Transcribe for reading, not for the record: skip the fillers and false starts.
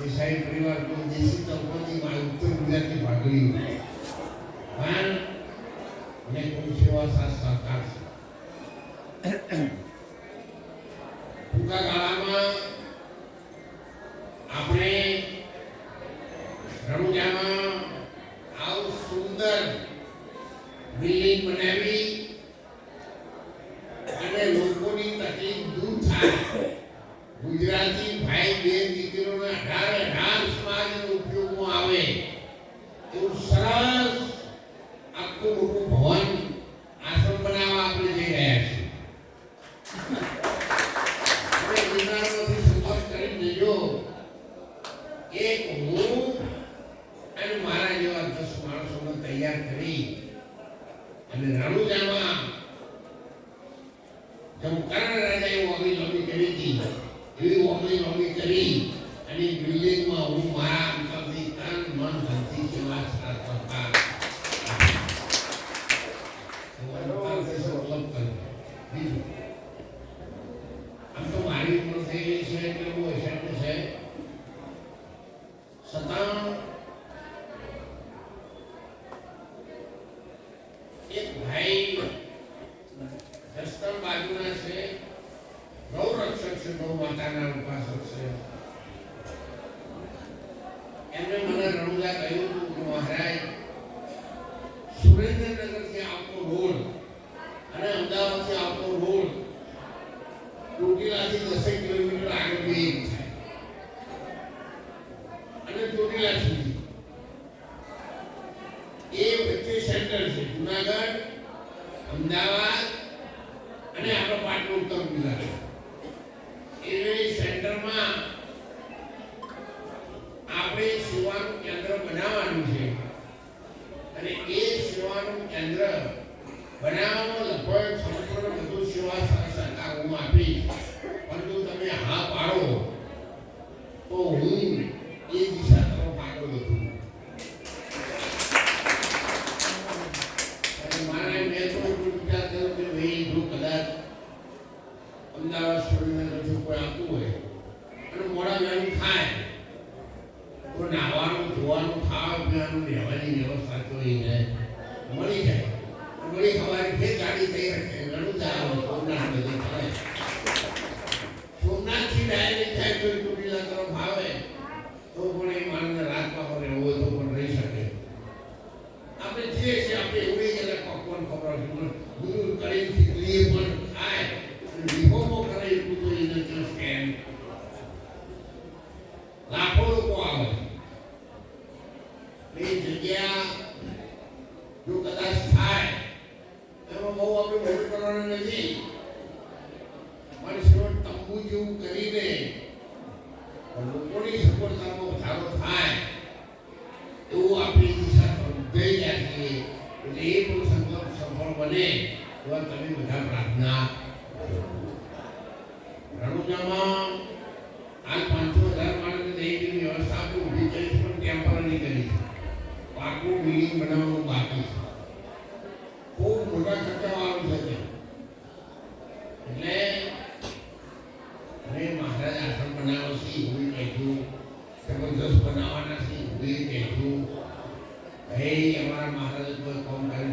દેસાઈ પરિવાર કોઈ દેશી ચૌપતી માં ઉત્તર ગુજરાતની ભાગડી પણ અને કોઈ સેવા સાથ સહકાર ટૂંકા ગાળામાં આપણે રણુજામાં આવું સુંદર બિલ્ડિંગ બનાવી અને લોકોની તકલીફ દૂર થાય ગુજરાતી ભાઈ બેન દીકરીઓના 18 સમાજનો ઉપયોગમાં આવે એવું સરસ આખું મોટું ભવન આશ્રમ બનાવવા આપણે જઈ રહ્યા છીએ. વિચારોથી શરૂઆત કરી દેજો. એક હું અને મારા જેવા 10 માણસોને તૈયાર કરી અને રણુજામાં જમકરણ રાજાએ ઓગળી લોબી કરી હતી એવી ઓગળી લોબી કરી અને બિલ્ડિંગમાં હું મારા અંતરથી તન મન ધનથી સેવા કરતા આમ તો મારી ઉંમર થઈ ગઈ છે એટલે બહુ એક્સાઇટેડ છે છતાં એક ભાઈ જસદણ બાજુના છે ગૌ રક્ષક છે ગૌ માતાના ઉપાસક છે એમણે મને રણુજા કહ્યું હતું કે મહારાજ સુરેન્દ્રનગરથી આવતો રોડ અને અમદાવાદથી આવતો રોડ ચોટીલાથી 10 કિલોમીટર આગળ એક થાય અને ચોટીલા સુધી એ વચ્ચે સેન્ટર છે જુનાગઢ અમદાવાદ અને આપણો પાટણ ઉત્તર ગુજરાત એ સેન્ટરમાં આપણે સેવાનું કેન્દ્ર બનાવવાનું છે અને એ સેવાનું કેન્દ્ર બનાવવામાં લગભગ સંપૂર્ણ બધું સેવા સહકાર હું આપીશ પણ જો તમે હા પાડો તો હું એ દિશા તરફ આગળ વધું. અને મારા મેં તો વિચાર કર્યો કે ભાઈ જો કદાચ અમદાવાદ સુરેન્દ્રનગરથી કોઈ આવતું હોય અને મોડા વહેલું થાય તો નાહવાનું ધોવાનું ખાવા પીવાનું રહેવાની વ્યવસ્થા તો એને મળી જાય. મળી સવારે ફેર ગાડી થઈ રહે રણુજા સોમનાથ બધે ફરે સોમનાથથી ડાયરેક્ટ થાય તો ચોટીલા તરફ આવે તો પણ એ માણસને રાતમાં રહેવું હોય તો પણ રહી શકે. આપણે જે છે આપણે એવડી જગ્યાએ પકવાન ખબર બધું કરી ખીચડીએ પણ ખાય વિહોમો કરે એટલું તો એને જસ્ટ કેમ લાખો લોકો આવે એ જગ્યા જો કદાચ થાય એમાં બહુ આપણે મોટું કરવાનું નથી પણ શોર્ટ તંબુ જેવું કરીને લોકોની સફળતામાં વધારો થાય એવું આપણી દિશા થઈ જાય છે. એટલે એ પણ સંકલ્પ સફળ બને એવા તમે બધા પ્રાર્થના રણુજામાં હાલ 500,000 માણસને દહીંની વ્યવસ્થા આપણે ઊભી કરી પણ ટેમ્પરરી કરી પાકું બિલ્ડિંગ બનાવવાનું બાકી છે. ખૂબ મોટા ખર્ચાવાળું છે એટલે અમે મહારાજ આશ્રમ બનાવો છે એવું કહીશું જબરદસ્ત બનાવવાના છે એવું કહીશું. અમારા મહારાજ કોઈ કામ કરી